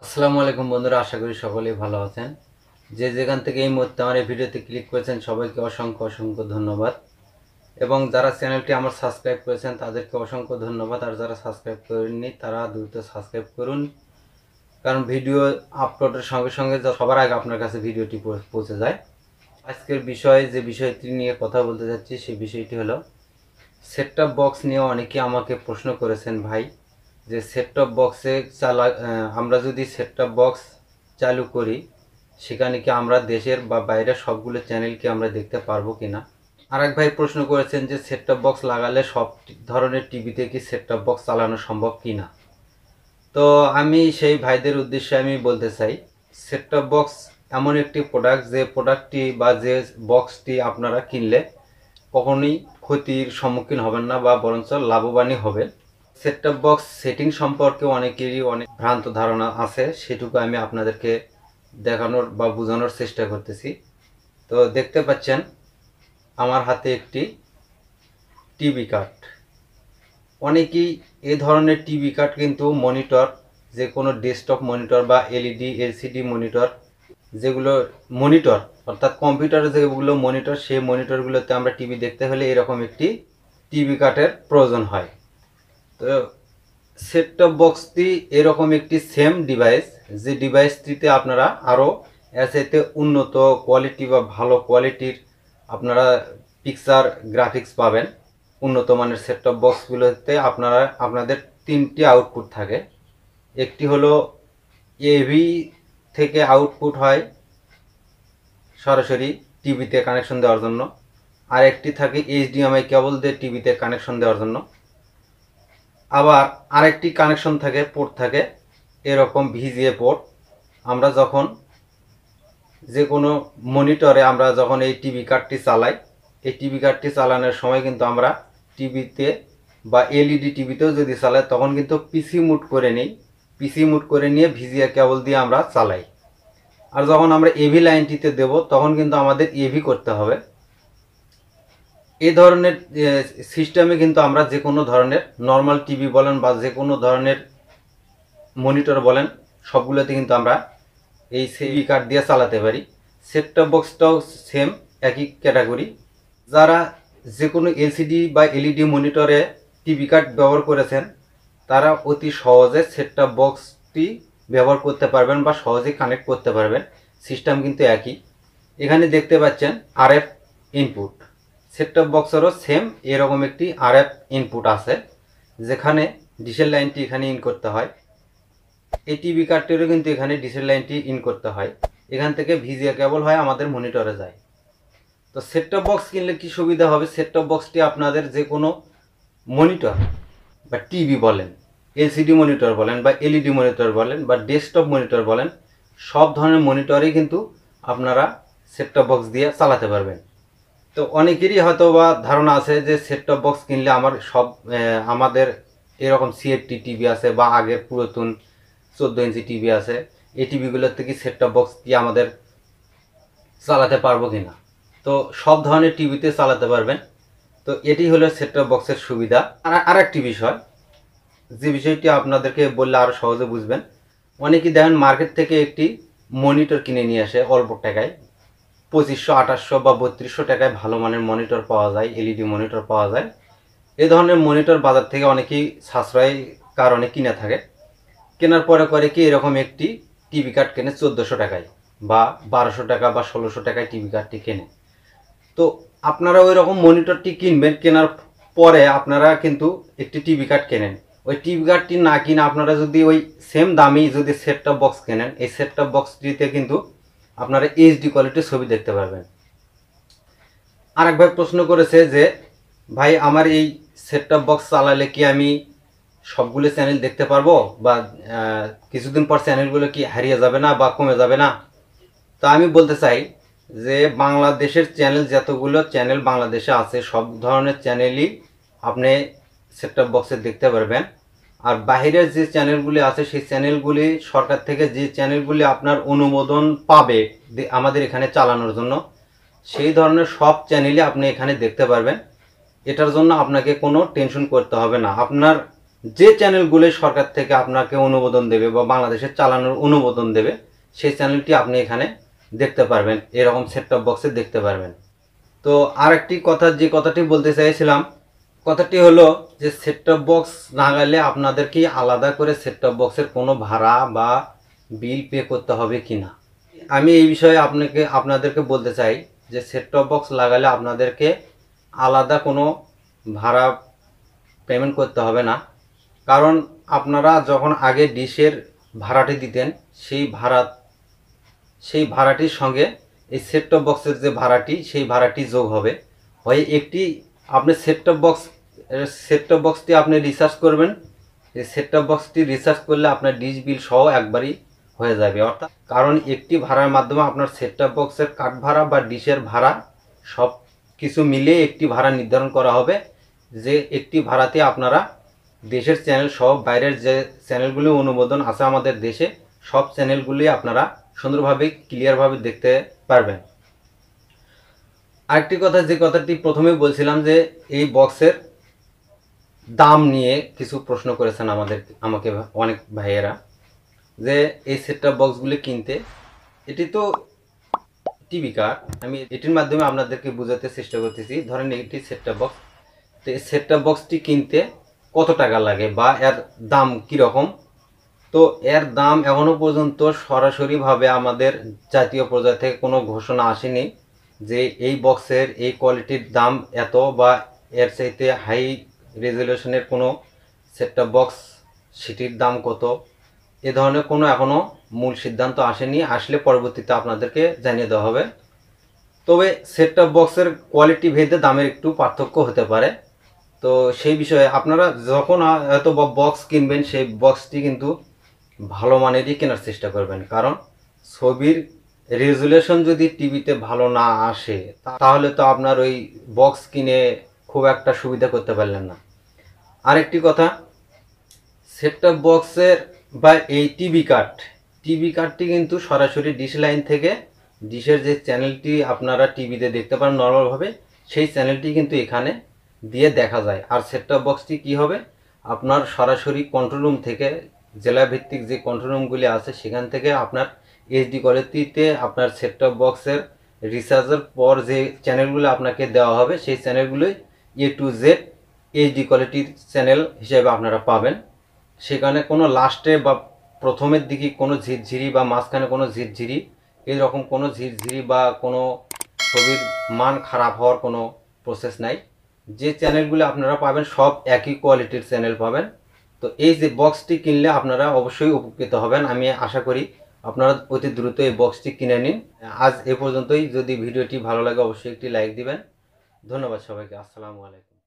আসসালামু আলাইকুম বন্ধুরা, আশা করি সকলেই ভালো আছেন। যে যেখান থেকে এই মুহূর্তে আমার এই ভিডিওতে ক্লিক করেছেন সবাইকে অসংখ্য অসংখ্য ধন্যবাদ। এবং যারা চ্যানেলটি আমার সাবস্ক্রাইব করেছেন তাদেরকে অসংখ্য ধন্যবাদ। আর যারা সাবস্ক্রাইব করেননি তারা দ্রুত সাবস্ক্রাইব করুন, কারণ ভিডিও আপলোডের সঙ্গে সঙ্গে সবার আগে আপনার কাছে ভিডিওটি পৌঁছে যায়। আজকের বিষয়ে যে বিষয়টি নিয়ে কথা বলতে যাচ্ছি সেই বিষয়টি হলো সেট টপ বক্স নিয়ে অনেকে আমাকে প্রশ্ন করেছেন, ভাই যে সেট টপ বক্সে আমরা যদি সেট টপ বক্স চালু করি সেখানে কি আমরা দেশের বা বাইরের সবগুলো চ্যানেল কি আমরা দেখতে পারবো কিনা। আর এক ভাই প্রশ্ন করেছেন যে সেট টপ বক্স লাগালে সব ধরনের টিভিতে কি সেট টপ বক্স চালানো সম্ভব কিনা। তো আমি সেই ভাইদের উদ্দেশ্যে আমি বলতে চাই, সেট টপ বক্স এমন একটি প্রোডাক্ট যে প্রোডাক্টটি বা যে বক্সটি আপনারা কিনলে কখনোই ক্ষতির সম্মুখীন হবেন না বা বরঞ্চ লাভবানই হবেন। সেট টপ বক্স সেটিং সম্পর্কে অনেকেরই অনেক ভ্রান্ত ধারণা আছে, সেটুকু আমি আপনাদেরকে দেখানোর বা বোঝানোর চেষ্টা করতেছি। তো দেখতে পাচ্ছেন আমার হাতে একটি টিভি কার্ড। অনেকেই এ ধরনের টিভি কার্ড কিন্তু মনিটর, যে কোনো ডেস্কটপ মনিটর বা এলইডি এলসিডি মনিটর, যেগুলো মনিটর অর্থাৎ কম্পিউটারের যেগুলো মনিটর, সেই মনিটরগুলোতে আমরা টিভি দেখতে হলে এরকম একটি টিভি কার্ডের প্রয়োজন হয়। তো সেট টপ বক্সটি এরকম একটি সেম ডিভাইস, যে ডিভাইসটিতে আপনারা আরও এতে উন্নত কোয়ালিটি বা ভালো কোয়ালিটির আপনারা পিকচার গ্রাফিক্স পাবেন। উন্নত মানের সেট টপ বক্সগুলোতে আপনাদের তিনটি আউটপুট থাকে। একটি হলো এভি থেকে আউটপুট হয় সরাসরি টিভিতে কানেকশন দেওয়ার জন্য, আর একটি থাকে এইচডিএমআই কেবল দিয়ে টিভিতে কানেকশন দেওয়ার জন্য। আবার আরেকটি কানেকশন থাকে, পোর্ট থাকে এরকম ভিজিএ পোর্ট। আমরা যখন যে কোনো মনিটরে আমরা যখন এই টিভি কার্ডটি চালাই, এই টিভি কার্ডটি চালানোর সময় কিন্তু আমরা টিভিতে বা এলইডি টিভিতেও যদি চালাই তখন কিন্তু পিসি মুড করে নিই। পিসি মুড করে নিয়ে ভিজিএ কেবল দিয়ে আমরা চালাই। আর যখন আমরা এভি লাইনটিতে দেব তখন কিন্তু আমাদের এভি করতে হবে। এই ধরনের সিস্টেমে কিন্তু আমরা যে কোনো ধরনের নর্মাল টিভি বলেন বা যে কোনো ধরনের মনিটর বলেন সবগুলোতে কিন্তু আমরা এই সিভি কার্ড দিয়ে চালাতে পারি। সেট টপ বক্সটাও সেম একই ক্যাটাগরি। যারা যে কোনো এলসিডি বা এলইডি মনিটরে টিভি কার্ড ব্যবহার করেছেন তারা অতি সহজে সেট টপ বক্সটি ব্যবহার করতে পারবেন বা সহজেই কানেক্ট করতে পারবেন। সিস্টেম কিন্তু একই। এখানে দেখতে পাচ্ছেন আরএফ ইনপুট। সেট টপ বক্সেরও সেম এরকম একটি আরএফ ইনপুট আছে, যেখানে ডিসেল লাইনটি এখানে ইন করতে হয়। এই টিভি কার্ডটিরও কিন্তু এখানে ডিসেল লাইনটি ইন করতে হয়। এখান থেকে ভিজিএ কেবল হয় আমাদের মনিটরে যায়। তো সেট টপ বক্স কিনলে কি সুবিধা হবে, সেট টপ বক্সটি আপনাদের যে কোনো মনিটর বা টিভি বলেন, এলসিডি মনিটর বলেন বা এলইডি মনিটর বলেন বা ডেস্কটপ মনিটর বলেন, সব ধরনের মনিটরেই কিন্তু আপনারা সেট টপ বক্স দিয়ে চালাতে পারবেন। তো অনেকেরই হয়তো বা ধারণা আছে যে সেট টপ বক্স কিনলে আমাদের এরকম সিএফটি টিভি আছে বা আগের পুরাতন 14 ইঞ্চি টিভি আছে, এই টিভিগুলোর থেকে সেট টপ বক্স দিয়ে আমাদের চালাতে পারবো কিনা। তো সব ধরনের টিভিতে চালাতে পারবেন। তো এটি হলো সেট টপ বক্সের সুবিধা। আর একটি বিষয়, যে বিষয়টি আপনাদেরকে বললে আরও সহজে বুঝবেন, অনেকেই দেখেন মার্কেট থেকে একটি মনিটর কিনে নিয়ে আসে অল্প টাকায়, 2500 2800 বা 3200 টাকায় ভালো মানের মনিটর পাওয়া যায়, এলইডি মনিটর পাওয়া যায়। এই ধরনের মনিটর বাজার থেকে অনেকেই সাশ্রয় কারণে কিনে থাকে। কেনার পরে করে কি এরকম একটি টিভি কার্ড কেনে 1400 টাকায় বা 1200 টাকা বা 1600 টাকায় টিভি কার্ডটি কেনে। তো আপনারা ওই রকম মনিটরটি কিনবেন, কেনার পরে আপনারা কিন্তু একটি টিভি কার্ড কেনেন। ওই টিভি কার্ডটি না কিনে আপনারা যদি ওই সেম দামি যদি সেট টপ বক্স কেনেন, এই সেট টপ বক্সটিতে কিন্তু আপনারা এইচডি কোয়ালিটির ছবি দেখতে পারবেন। আরেক ভাই প্রশ্ন করেছে যে ভাই আমার এই সেট টপ বক্স চালালে কি আমি সবগুলো চ্যানেল দেখতে পারবো বা কিছুদিন পর চ্যানেলগুলো কি হারিয়ে যাবে না বা কমে যাবে না। তো আমি বলতে চাই যে বাংলাদেশের চ্যানেল, যতগুলো চ্যানেল বাংলাদেশে আছে সব ধরনের চ্যানেলই আপনি সেট টপ বক্সে দেখতে পারবেন। আর বাইরের যে চ্যানেলগুলি আছে সেই চ্যানেলগুলি সরকার থেকে যে চ্যানেলগুলি আপনার অনুমোদন পাবে আমাদের এখানে চালানোর জন্য, সেই ধরনের সব চ্যানেলই আপনি এখানে দেখতে পারবেন। এটার জন্য আপনাকে কোনো টেনশন করতে হবে না। আপনার যে চ্যানেলগুলো সরকার থেকে আপনাকে অনুমোদন দেবে বা বাংলাদেশের চালানোর অনুমোদন দেবে সেই চ্যানেলটি আপনি এখানে দেখতে পারবেন, এরকম সেট টপ বক্সে দেখতে পারবেন। তো আরেকটি কথা, যে কথাটি বলতে চাইছিলাম, কথাটি হলো যে সেট টপ বক্স লাগালে আপনাদের কি আলাদা করে সেট টপ বক্সের কোনো ভাড়া বা বিল পে করতে হবে কি না। আমি এই বিষয়ে আপনাদেরকে বলতে চাই যে সেট টপ বক্স লাগালে আপনাদেরকে আলাদা কোনো ভাড়া পেমেন্ট করতে হবে না। কারণ আপনারা যখন আগে ডিশের ভাড়াটি দিতেন সেই ভাড়াটির সঙ্গে এই সেট টপ বক্সের যে ভাড়াটি সেই ভাড়াটি যোগ হবে। হয় একটি আপনি সেট টপ বক্সটি আপনি রিচার্জ করবেন, এই সেট টপ বক্সটি রিচার্জ করলে আপনার ডিশ বিল সহ একবারই হয়ে যাবে। অর্থাৎ কারণ একটি ভাড়ার মাধ্যমে আপনার সেট টপ বক্সের কাঠ ভাড়া বা ডিশের ভাড়া সব কিছু মিলিয়ে একটি ভাড়া নির্ধারণ করা হবে, যে একটি ভাড়াতে আপনারা দেশের চ্যানেল সহ বাইরের যে চ্যানেলগুলি অনুমোদন আছে আমাদের দেশে সব চ্যানেলগুলি আপনারা সুন্দরভাবে ক্লিয়ারভাবে দেখতে পারবেন। আরেকটি কথা, যে কথাটি প্রথমেই বলছিলাম, যে এই বক্সের দাম নিয়ে কিছু প্রশ্ন করেছেন আমাকে অনেক ভাইয়েরা, যে এই সেট টপ বক্সগুলি কিনতে, এটি তো টিভি কার্ড, আমি এটির মাধ্যমে আপনাদেরকে বোঝাতে চেষ্টা করতেছি। ধরেন এটি সেট টপ বক্স, তো এই সেট টপ বক্সটি কিনতে কত টাকা লাগে বা এর দাম কীরকম। তো এর দাম এখনও পর্যন্ত সরাসরিভাবে আমাদের জাতীয় পর্যায় থেকে কোনো ঘোষণা আসেনি যে এই বক্সের এই কোয়ালিটির দাম এত বা এর চাইতে হাই রেজলিউশনের কোনো সেট টপ বক্স সেটির দাম কত, এ ধরনের কোনো এখনও মূল সিদ্ধান্ত আসেনি। আসলে পরবর্তীতে আপনাদেরকে জানিয়ে দেওয়া হবে। তবে সেট টপ বক্সের কোয়ালিটি ভেদে দামের একটু পার্থক্য হতে পারে। তো সেই বিষয়ে আপনারা যখন হয়তো বক্স কিনবেন সেই বক্সটি কিন্তু ভালো মানেরই কেনার চেষ্টা করবেন। কারণ ছবির রেজুলেশন যদি টিভিতে ভালো না আসে তাহলে তো আপনার ওই বক্স কিনে খুব একটা সুবিধা করতে পারলেন না। আরেকটি কথা, সেট টপ বক্সের বা এই টিভি কার্ডটি কিন্তু সরাসরি ডিশ লাইন থেকে ডিশের যে চ্যানেলটি আপনারা টিভিতে দেখতে পারেন নর্মালভাবে, সেই চ্যানেলটি কিন্তু এখানে দিয়ে দেখা যায়। আর সেট টপ বক্সটি কী হবে, আপনার সরাসরি কন্ট্রোল রুম থেকে, জেলাভিত্তিক যে কন্ট্রোল রুমগুলি আছে সেখান থেকে আপনার এইচডি কোয়ালিটিতে আপনার সেট টপ বক্সের রিচার্জের পর যে চ্যানেলগুলো আপনাকে দেওয়া হবে সেই চ্যানেলগুলোই A to Z এইচডি কোয়ালিটির চ্যানেল হিসেবে আপনারা পাবেন। সেখানে কোনো লাস্টে বা প্রথমের দিকে কোনো ঝিরঝিরি বা মাঝখানে কোনো ঝিরঝিরি, এইরকম কোনো ঝিরঝিরি বা কোনো ছবির মান খারাপ হওয়ার কোনো প্রসেস নাই। যে চ্যানেলগুলো আপনারা পাবেন সব একই কোয়ালিটির চ্যানেল পাবেন। তো এই যে বক্সটি কিনলে আপনারা অবশ্যই উপকৃত হবেন। আমি আশা করি আপনারা অতি দ্রুত এই বক্সটি কিনে নিন। আজ এ পর্যন্তই। যদি ভিডিওটি ভালো লাগে অবশ্যই একটি লাইক দিবেন। ধন্যবাদ সবাইকে। আসসালামু আলাইকুম।